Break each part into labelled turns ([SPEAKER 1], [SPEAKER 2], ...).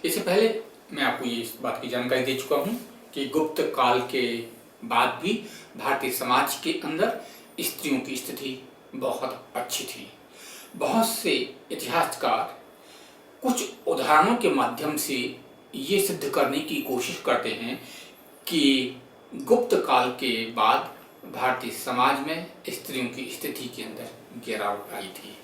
[SPEAKER 1] इससे पहले मैं आपको ये इस बात की जानकारी दे चुका हूँ कि गुप्त काल के बाद भी भारतीय समाज के अंदर स्त्रियों की स्थिति बहुत अच्छी थी। बहुत से इतिहासकार कुछ उदाहरणों के माध्यम से ये सिद्ध करने की कोशिश करते हैं कि गुप्त काल के बाद भारतीय समाज में स्त्रियों की स्थिति के अंदर गिरावट आई थी।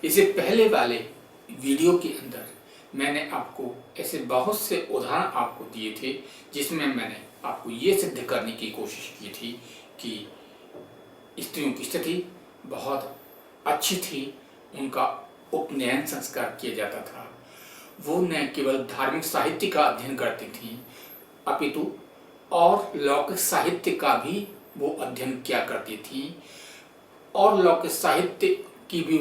[SPEAKER 1] इससे पहले वाले वीडियो के अंदर मैंने आपको ऐसे बहुत से उदाहरण आपको दिए थे जिसमें मैंने आपको ये सिद्ध करने की कोशिश की थी कि स्त्रियों की स्थिति बहुत अच्छी थी। उनका उपनयन संस्कार किया जाता था। वो न केवल धार्मिक साहित्य का अध्ययन करती थीं अपितु और लौकिक साहित्य का भी वो अध्ययन किया करती थीं और लौकिक साहित्य की भी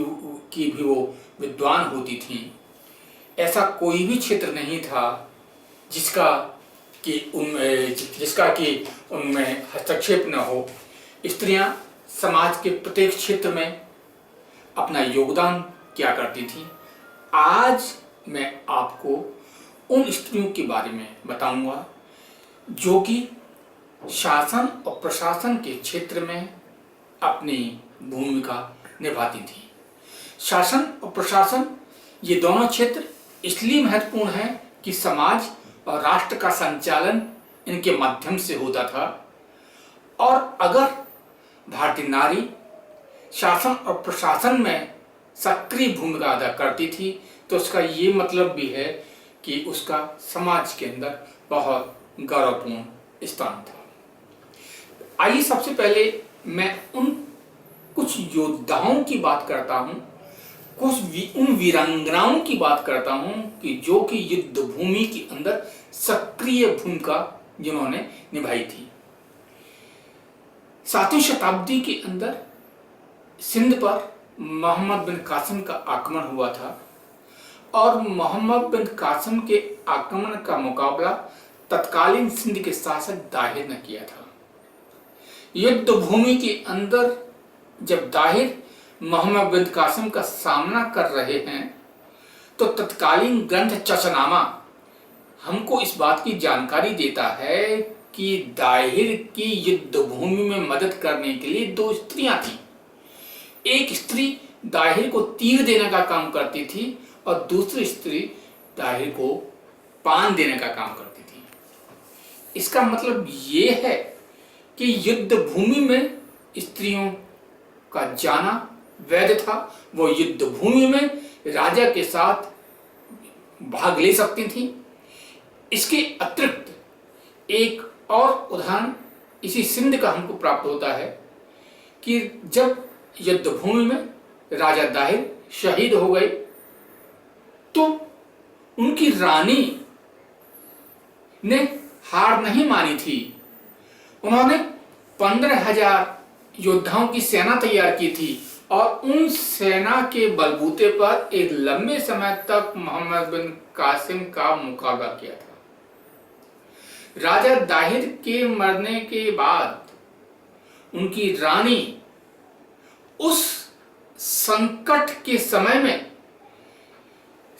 [SPEAKER 1] वो विद्वान होती थीं। ऐसा कोई भी क्षेत्र नहीं था जिसका कि उनमें हस्तक्षेप न हो। स्त्रियां समाज के प्रत्येक क्षेत्र में अपना योगदान किया करती थीं। आज मैं आपको उन स्त्रियों के बारे में बताऊंगा जो कि शासन और प्रशासन के क्षेत्र में अपनी भूमिका निभाती थी। शासन और प्रशासन ये दोनों क्षेत्र इसलिए महत्वपूर्ण हैं कि समाज और राष्ट्र का संचालन इनके माध्यम से होता था और अगर भारतीय नारी शासन और प्रशासन में सक्रिय भूमिका अदा करती थी तो उसका ये मतलब भी है कि उसका समाज के अंदर बहुत गौरवपूर्ण स्थान था। आइए सबसे पहले मैं उन कुछ योद्धाओं की बात करता हूं, उन वीरांगनाओं की बात करता हूं कि जो कि युद्ध भूमि के अंदर सक्रिय भूमिका जिन्होंने निभाई थी। 7वीं शताब्दी के अंदर सिंध पर मोहम्मद बिन कासिम का आक्रमण हुआ था और मोहम्मद बिन कासिम के आक्रमण का मुकाबला तत्कालीन सिंध के शासक दाहिर ने किया था। युद्ध भूमि के अंदर जब दाहिर मोहम्मद बिन कासिम का सामना कर रहे हैं तो तत्कालीन ग्रंथ चचनामा हमको इस बात की जानकारी देता है कि दाहिर की युद्ध भूमि में मदद करने के लिए 2 स्त्रियां थीं। एक स्त्री दाहिर को तीर देने का काम करती थी और दूसरी स्त्री दाहिर को पान देने का काम करती थी। इसका मतलब ये है कि युद्ध भूमि में स्त्रियों का जाना वैध था। वो युद्ध भूमि में राजा के साथ भाग ले सकती थी। इसके अतिरिक्त एक और उदाहरण इसी सिंध का हमको प्राप्त होता है कि जब युद्ध भूमि में राजा दाहिर शहीद हो गए तो उनकी रानी ने हार नहीं मानी थी। उन्होंने 15,000 योद्धाओं की सेना तैयार की थी और उन सेना के बलबूते पर एक लंबे समय तक मोहम्मद बिन कासिम का मुकाबला किया था। राजा दाहिर के मरने के बाद उनकी रानी उस संकट के समय में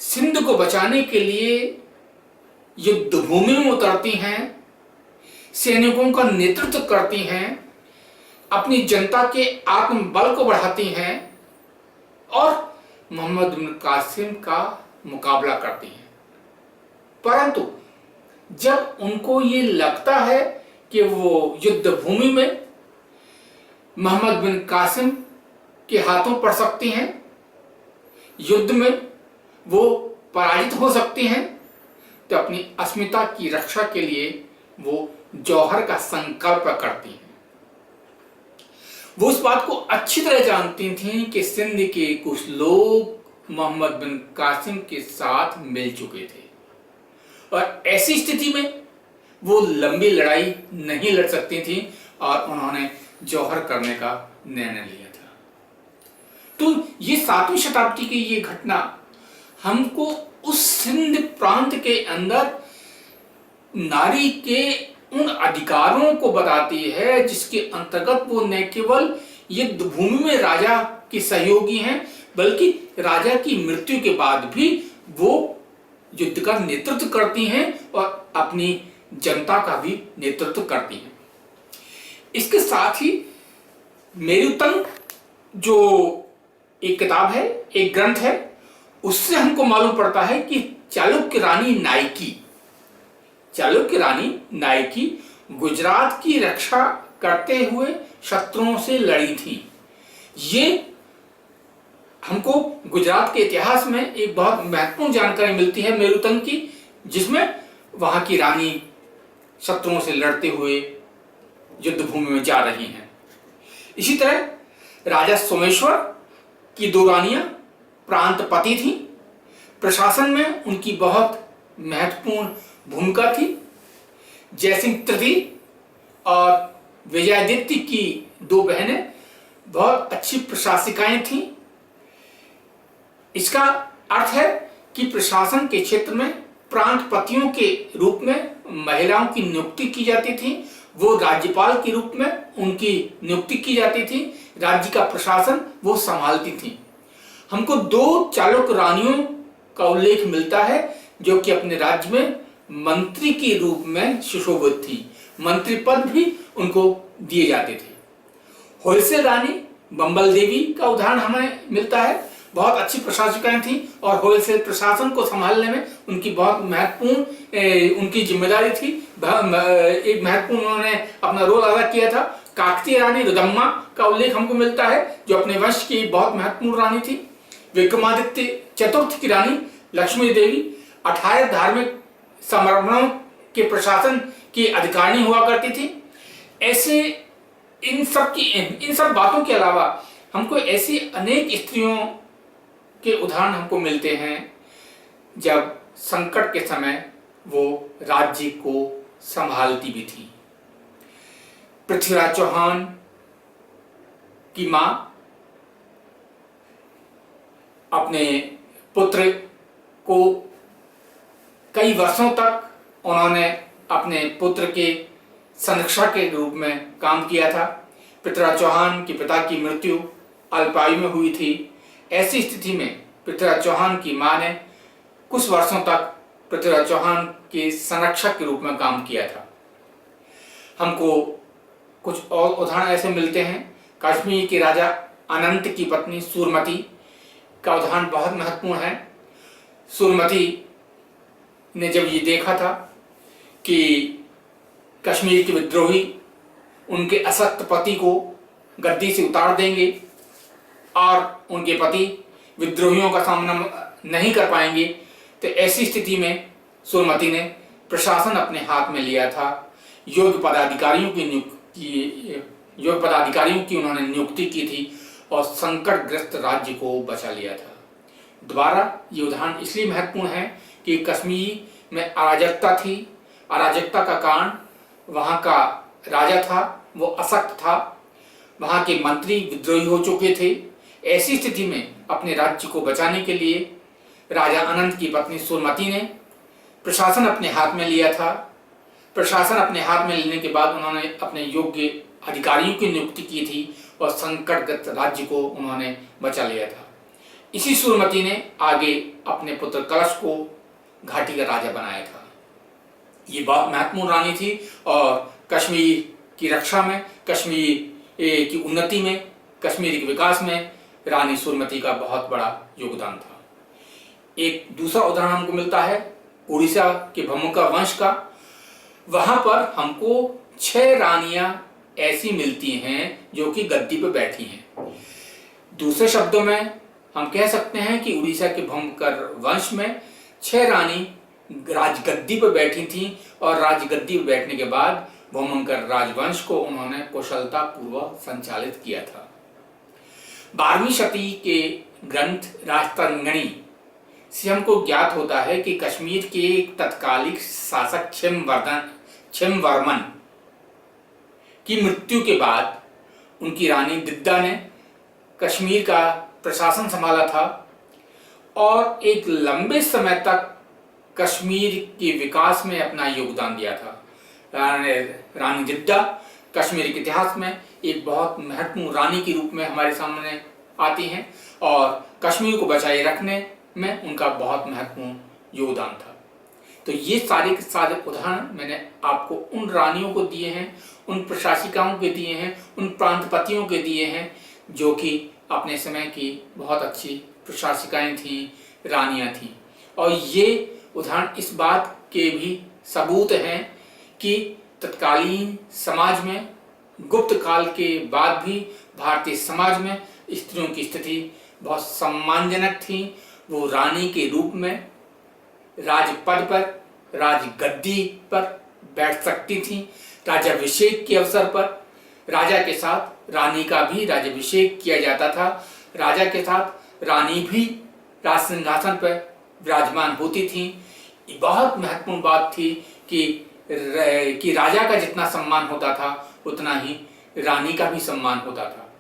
[SPEAKER 1] सिंध को बचाने के लिए युद्ध भूमि में उतरती हैं, सैनिकों का नेतृत्व करती हैं, अपनी जनता के आत्मबल को बढ़ाती हैं और मोहम्मद बिन कासिम का मुकाबला करती हैं। परंतु जब उनको ये लगता है कि वो युद्ध भूमि में मोहम्मद बिन कासिम के हाथों पड़ सकती हैं, युद्ध में वो पराजित हो सकती हैं, तो अपनी अस्मिता की रक्षा के लिए वो जौहर का संकल्प करती हैं। वो इस बात को अच्छी तरह जानती थीं कि सिंध के कुछ लोग मोहम्मद बिन कासिम के साथ मिल चुके थे और ऐसी स्थिति में वो लंबी लड़ाई नहीं लड़ सकती थीं और उन्होंने जौहर करने का निर्णय लिया था। तो ये 7वीं शताब्दी की ये घटना हमको उस सिंध प्रांत के अंदर नारी के उन अधिकारों को बताती है जिसके अंतर्गत वो न केवल युद्ध भूमि में राजा की सहयोगी हैं बल्कि राजा की मृत्यु के बाद भी वो युद्ध का नेतृत्व करती हैं और अपनी जनता का भी नेतृत्व करती हैं। इसके साथ ही मेरुतंग जो एक किताब है, एक ग्रंथ है, उससे हमको मालूम पड़ता है कि चालुक्य रानी नायकी गुजरात की रक्षा करते हुए शत्रुओं से लड़ी थी। ये हमको गुजरात के इतिहास में एक बहुत महत्वपूर्ण जानकारी मिलती है मेरुतंग की, जिसमें वहां की रानी शत्रुओं से लड़ते हुए युद्ध भूमि में जा रही हैं। इसी तरह राजा सोमेश्वर की 2 रानियां प्रांतपति थीं। प्रशासन में उनकी बहुत महत्वपूर्ण भूमिका थी। जयसिंह तृतीय और विजयादित्य की 2 बहनें बहुत अच्छी प्रशासिकाएं थीं। इसका अर्थ है कि प्रशासन के क्षेत्र में प्रांतपतियों के रूप में महिलाओं की नियुक्ति की जाती थी। वो राज्यपाल के रूप में उनकी नियुक्ति की जाती थी। राज्य का प्रशासन वो संभालती थी। हमको 2 चालुक्य रानियों का उल्लेख मिलता है जो कि अपने राज्य में मंत्री के रूप में सुशोभित थी। मंत्री पद भी उनको दिए जाते थे। होयसल रानी बंबल देवी का उदाहरण हमें मिलता है। बहुत अच्छी प्रशासिकाएं थी और होयसल प्रशासन को संभालने में उनकी बहुत महत्वपूर्ण उनकी जिम्मेदारी थी। एक महत्वपूर्ण उन्होंने अपना रोल अदा किया था। काकतीय रानी रुदम्मा का उल्लेख हमको मिलता है जो अपने वंश की बहुत महत्वपूर्ण रानी थी। विक्रमादित्य चतुर्थ की रानी लक्ष्मी देवी 18 धार्मिक समर्पणों के प्रशासन की अधिकारिणी हुआ करती थी। ऐसे इन सब बातों के अलावा हमको ऐसी अनेक स्त्रियों के उदाहरण हमको मिलते हैं जब संकट के समय वो राज्य को संभालती भी थी। पृथ्वीराज चौहान की मां अपने पुत्र को कई वर्षों तक उन्होंने अपने पुत्र के संरक्षक के रूप में काम किया था। पृथ्वीराज चौहान के पिता की मृत्यु अल्पायु में हुई थी। ऐसी स्थिति में पृथ्वीराज चौहान की मां ने कुछ वर्षों तक पृथ्वीराज चौहान के संरक्षक के रूप में काम किया था। हमको कुछ और उदाहरण ऐसे मिलते हैं। कश्मीर के राजा अनंत की पत्नी सूरमती का उदाहरण बहुत महत्वपूर्ण है। सूरमती ने जब ये देखा था कि कश्मीर के विद्रोही उनके असक्त पति को गद्दी से उतार देंगे और उनके पति विद्रोहियों का सामना नहीं कर पाएंगे, तो ऐसी स्थिति में सूरमती ने प्रशासन अपने हाथ में लिया था। योग्य पदाधिकारियों की उन्होंने नियुक्ति की थी और संकटग्रस्त राज्य को बचा लिया था। दोबारा ये उदाहरण इसलिए महत्वपूर्ण है कि कश्मीर में अराजकता थी। अराजकता का कारण वहाँ का राजा था, वो असक्त था। वहाँ के मंत्री विद्रोही हो चुके थे। ऐसी स्थिति में अपने राज्य को बचाने के लिए राजा अनंत की पत्नी सूरमती ने प्रशासन अपने हाथ में लिया था। प्रशासन अपने हाथ में लेने के बाद उन्होंने अपने योग्य अधिकारियों की नियुक्ति की थी और संकटग्रस्त राज्य को उन्होंने बचा लिया था। इसी सूरमती ने आगे अपने पुत्र कलश को घाटी का राजा बनाया था। ये बहुत महत्वपूर्ण रानी थी और कश्मीर की रक्षा में, कश्मीर की उन्नति में, कश्मीर के विकास में रानी सूरमती का बहुत बड़ा योगदान था। एक दूसरा उदाहरण हमको मिलता है उड़ीसा के भमुका वंश का। वहां पर हमको 6 रानियां ऐसी मिलती हैं जो कि गद्दी पर बैठी हैं। दूसरे शब्दों में हम कह सकते हैं कि उड़ीसा के भमुकर वंश में 6 रानी राजगद्दी पर बैठी थीं और राजगद्दी पर बैठने के बाद भौमंकर राजवंश को उन्होंने कुशलता पूर्वक संचालित किया था। 12वीं शती के ग्रंथ राजतरंगिणी से हमको ज्ञात होता है कि कश्मीर के तत्कालिक शासक क्षेमवर्मन की मृत्यु के बाद उनकी रानी दिद्दा ने कश्मीर का प्रशासन संभाला था और एक लंबे समय तक कश्मीर के विकास में अपना योगदान दिया था। रानी दिद्दा कश्मीर के इतिहास में एक बहुत महत्वपूर्ण रानी के रूप में हमारे सामने आती हैं और कश्मीर को बचाए रखने में उनका बहुत महत्वपूर्ण योगदान था। तो ये सारे के सारे उदाहरण मैंने आपको उन रानियों को दिए हैं, उन प्रशासिकाओं के दिए हैं, उन प्रांतपतियों के दिए हैं जो कि अपने समय की बहुत अच्छी प्रशासिकाएं थीं, रानियां थीं। और ये उदाहरण इस बात के भी सबूत हैं कि तत्कालीन समाज में, गुप्त काल के बाद भी भारतीय समाज में स्त्रियों की स्थिति बहुत सम्मानजनक थी। वो रानी के रूप में राजपद पर, राजगद्दी पर बैठ सकती थीं। राजाभिषेक के अवसर पर राजा के साथ रानी का भी राज्याभिषेक किया जाता था। राजा के साथ रानी भी राज सिंहासन पर विराजमान होती थी। ये बहुत महत्वपूर्ण बात थी कि राजा का जितना सम्मान होता था उतना ही रानी का भी सम्मान होता था।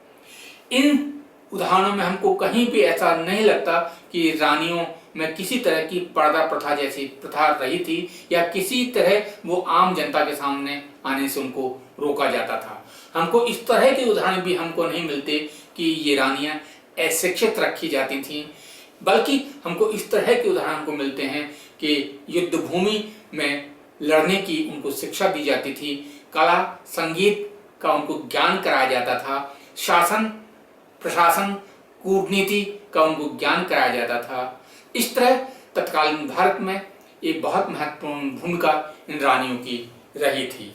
[SPEAKER 1] इन उदाहरणों में हमको कहीं भी ऐसा नहीं लगता कि रानियों में किसी तरह की पर्दा प्रथा जैसी प्रथा रही थी या किसी तरह वो आम जनता के सामने आने से उनको रोका जाता था। हमको इस तरह के उदाहरण भी हमको नहीं मिलते कि ये रानियां अशिक्षित रखी जाती थीं, बल्कि हमको इस तरह के उदाहरण को मिलते हैं कि युद्ध भूमि में लड़ने की उनको शिक्षा दी जाती थी, कला संगीत का उनको ज्ञान कराया जाता था, शासन प्रशासन कूटनीति का उनको ज्ञान कराया जाता था। इस तरह तत्कालीन भारत में एक बहुत महत्वपूर्ण भूमिका इन रानियों की रही थी।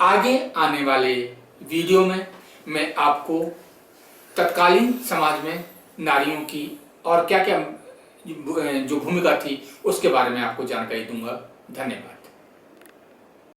[SPEAKER 1] आगे आने वाले वीडियो में मैं आपको तत्कालीन समाज में नारियों की और क्या क्या जो भूमिका थी उसके बारे में आपको जानकारी दूंगा। धन्यवाद।